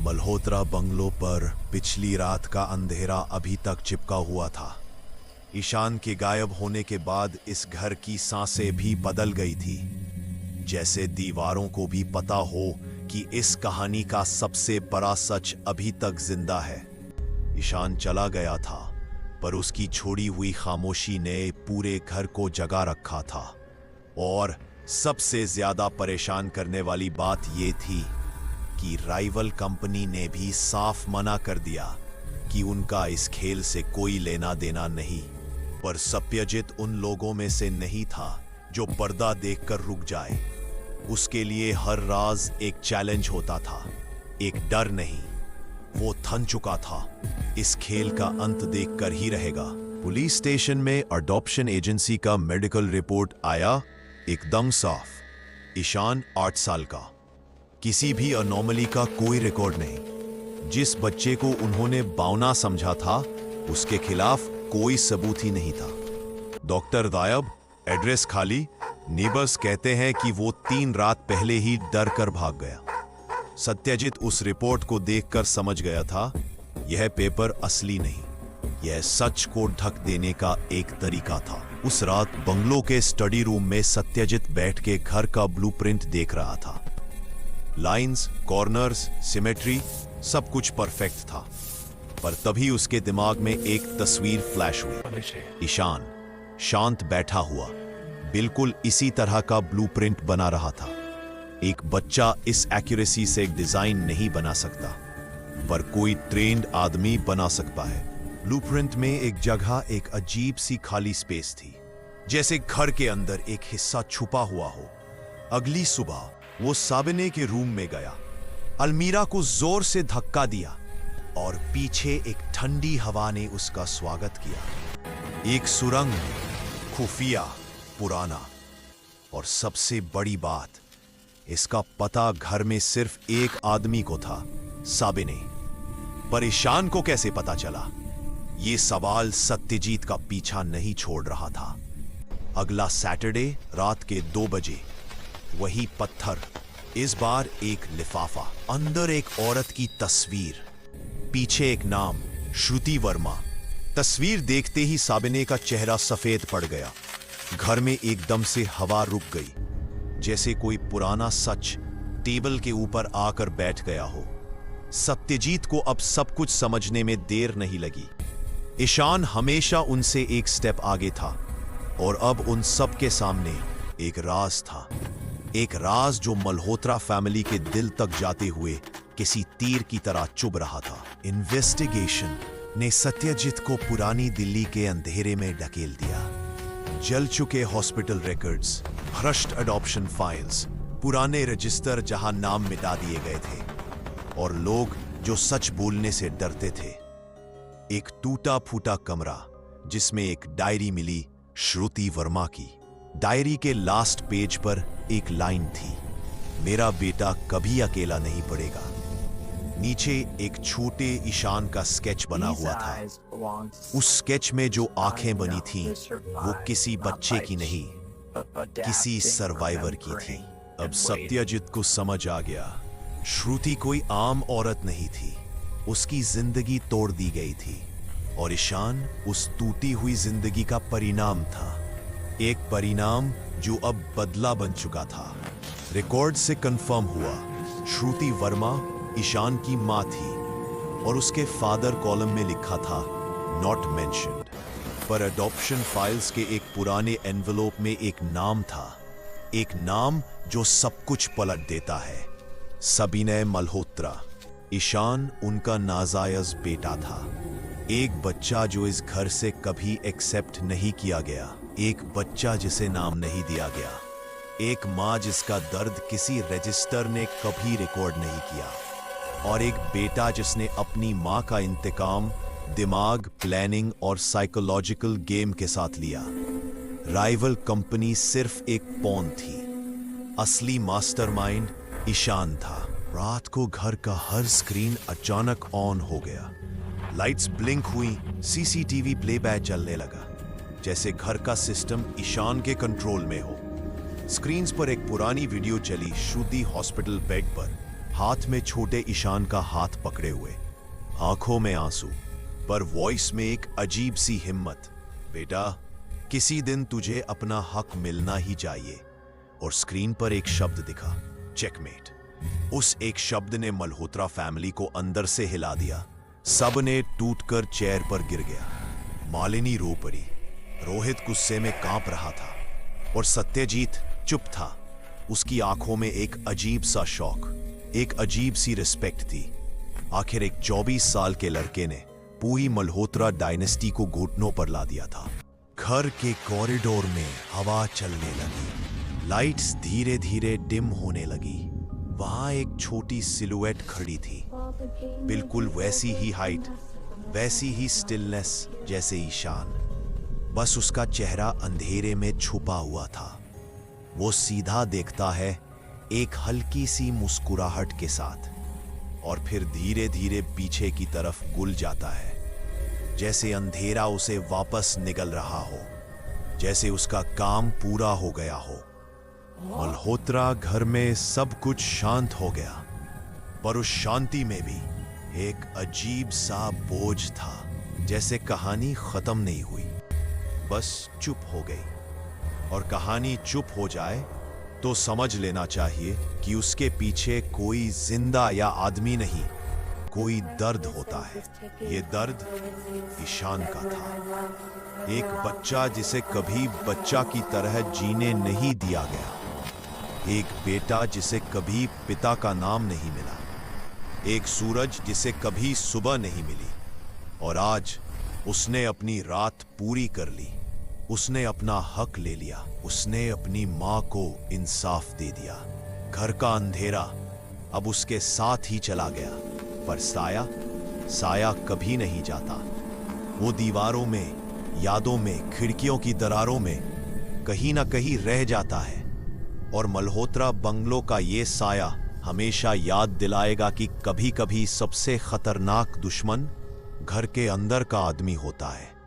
Malhotra bungalow पर पिछली रात का अंधेरा अभी तक चिपका हुआ था। ईशान के गायब होने के बाद इस घर की सांसें भी बदल गई थी, जैसे दीवारों को भी पता हो कि इस कहानी का सबसे बड़ा सच अभी तक जिंदा है। ईशान चला गया था, पर उसकी छोड़ी हुई खामोशी ने पूरे घर को जगा रखा था। और सबसे ज्यादा परेशान करने वाली बात यह थी कि राइवल कंपनी ने भी साफ मना कर दिया कि उनका इस खेल से कोई लेना देना नहीं। पर सत्यजित उन लोगों में से नहीं था जो पर्दा देखकर रुक जाए। उसके लिए हर राज एक चैलेंज होता था, एक डर नहीं। वो थन चुका था, इस खेल का अंत देखकर ही रहेगा। पुलिस स्टेशन में अडॉप्शन एजेंसी का मेडिकल रिपोर्ट आया, एकदम साफ। ईशान 8 साल का, किसी भी अनोमली का कोई रिकॉर्ड नहीं। जिस बच्चे को उन्होंने बावना समझा था, उसके खिलाफ कोई सबूत ही नहीं था। डॉक्टर गायब, एड्रेस खाली। नेबर्स कहते हैं कि वो 3 रात पहले ही डर कर भाग गया। सत्यजित उस रिपोर्ट को देखकर समझ गया था, यह पेपर असली नहीं, यह सच को ढक देने का एक तरीका था। उस रात बंगलो के स्टडी रूम में सत्यजित बैठ के घर का ब्लूप्रिंट देख रहा था। लाइंस, कॉर्नर्स, सिमेट्री, सब कुछ परफेक्ट था। पर तभी उसके दिमाग में एक तस्वीर फ्लैश हुई। ईशान शांत बैठा हुआ, बिल्कुल इसी तरह का ब्लूप्रिंट बना रहा था। एक बच्चा इस एक्यूरेसी से डिजाइन नहीं बना सकता, पर कोई ट्रेन्ड आदमी बना सकता है। ब्लूप्रिंट में एक जगह एक अजीब सी खाली स्पेस थी, जैसे घर के अंदर एक हिस्सा छुपा हुआ हो। अगली सुबह वो साबिने के रूम में गया, अलमीरा को जोर से धक्का दिया और पीछे एक ठंडी हवा ने उसका स्वागत किया। एक सुरंग, खुफिया, पुराना, और सबसे बड़ी बात, इसका पता घर में सिर्फ एक आदमी को था, साबिने। पर ईशान को कैसे पता चला? ये सवाल सत्यजीत का पीछा नहीं छोड़ रहा था। अगला सैटरडे रात के 2 बजे वही पत्थर, इस बार एक लिफाफा, अंदर एक औरत की तस्वीर, पीछे एक नाम, श्रुति वर्मा। तस्वीर देखते ही साबिने का चेहरा सफेद पड़ गया। घर में एकदम से हवा रुक गई, जैसे कोई पुराना सच टेबल के ऊपर आकर बैठ गया हो। सत्यजीत को अब सब कुछ समझने में देर नहीं लगी। ईशान हमेशा उनसे एक स्टेप आगे था, और अब उन सब के सामने एक राज था। एक राज जो मल्होत्रा फैमिली के दिल तक जाते हुए किसी तीर की तरह चुभ रहा था। इन्वेस्टिगेशन ने सत्यजीत को पुरानी दिल्ली के अंधेरे में ढकेल दिया। जल चुके हॉस्पिटल रिकॉर्ड्स, भ्रष्ट अडॉप्शन फाइल्स, पुराने रजिस्टर जहां नाम मिटा दिए गए थे, और लोग जो सच बोलने से डरते थे। एक टूटा फूटा कमरा जिसमें एक डायरी मिली, श्रुति वर्मा की। डायरी के लास्ट पेज पर एक लाइन थी, मेरा बेटा कभी अकेला नहीं पड़ेगा। नीचे एक छोटे ईशान का स्केच बना हुआ था। उस स्केच में जो आंखें बनी थीं, वो किसी बच्चे की नहीं, किसी सर्वाइवर की थी। अब सत्यजीत को समझ आ गया, श्रुति कोई आम औरत नहीं थी, उसकी जिंदगी तोड़ दी गई थी, और ईशान उस टूटी हुई जिंदगी का परिणाम था। एक परिणाम जो अब बदला बन चुका था। रिकॉर्ड से कंफर्म हुआ, श्रुति वर्मा ईशान की मां थी, और उसके फादर कॉलम में लिखा था नॉट मेंशन्ड। पर अडॉप्शन फाइल्स के एक पुराने एनवेलोप में एक नाम था, एक नाम जो सब कुछ पलट देता है, साबिने मल्होत्रा। ईशान उनका नाजायज बेटा था, एक बच्चा जो इस घर से कभी एक्सेप्ट नहीं किया गया, एक बच्चा जिसे नाम नहीं दिया गया, एक माँ जिसका दर्द किसी रजिस्टर ने कभी रिकॉर्ड नहीं किया, और एक बेटा जिसने अपनी माँ का इंतकाम दिमाग, प्लानिंग और साइकोलॉजिकल गेम के साथ लिया। राइवल कंपनी सिर्फ एक पॉन थी, असली मास्टरमाइंड ईशान था। रात को घर का हर स्क्रीन अचानक ऑन हो गया, लाइट्स ब्लिंक हुई, सीसीटीवी प्लेबैक चलने लगा, जैसे घर का सिस्टम ईशान के कंट्रोल में हो। स्क्रीन्स पर एक पुरानी वीडियो चली, श्रुति हॉस्पिटल बेड पर, हाथ में छोटे ईशान का हाथ पकड़े हुए, आंखों में आंसू, पर वॉइस में एक अजीब सी हिम्मत। बेटा, किसी दिन तुझे अपना हक मिलना ही चाहिए। और स्क्रीन पर एक शब्द दिखा, चेकमेट। उस एक शब्द ने मल्होत्रा फैमिली को अंदर से हिला दिया। सब ने टूटकर चेयर पर गिर गया। मालिनी रो पड़ी, रोहित गुस्से में कांप रहा था और सत्यजीत चुप था। उसकी आंखों में एक अजीब सा शौक, एक अजीब सी रिस्पेक्ट थी। आखिर एक 24 साल के लड़के ने पूरी मल्होत्रा डायनेस्टी को घुटनों पर ला दिया था। घर के कॉरिडोर में हवा चलने लगी, लाइट्स धीरे धीरे डिम होने लगी। वहां एक छोटी सिलुएट खड़ी थी, बिल्कुल वैसी ही हाइट, वैसी ही स्टिलनेस जैसे ईशान। बस उसका चेहरा अंधेरे में छुपा हुआ था। वो सीधा देखता है, एक हल्की सी मुस्कुराहट के साथ, और फिर धीरे धीरे पीछे की तरफ गुल जाता है, जैसे अंधेरा उसे वापस निगल रहा हो, जैसे उसका काम पूरा हो गया हो। मल्होत्रा घर में सब कुछ शांत हो गया, पर उस शांति में भी एक अजीब सा बोझ था, जैसे कहानी खत्म नहीं हुई, बस चुप हो गई। और कहानी चुप हो जाए तो समझ लेना चाहिए कि उसके पीछे कोई जिंदा या आदमी नहीं, कोई दर्द होता है। ये दर्द ईशान का था, एक बच्चा जिसे कभी बच्चा की तरह जीने नहीं दिया गया, एक बेटा जिसे कभी पिता का नाम नहीं मिला, एक सूरज जिसे कभी सुबह नहीं मिली। और आज उसने अपनी रात पूरी कर ली, उसने अपना हक ले लिया, उसने अपनी मां को इंसाफ दे दिया। घर का अंधेरा अब उसके साथ ही चला गया, पर साया कभी नहीं जाता। वो दीवारों में, यादों में, खिड़कियों की दरारों में कहीं ना कहीं रह जाता है। और मल्होत्रा बंगलों का ये साया हमेशा याद दिलाएगा कि कभी कभी सबसे खतरनाक दुश्मन घर के अंदर का आदमी होता है।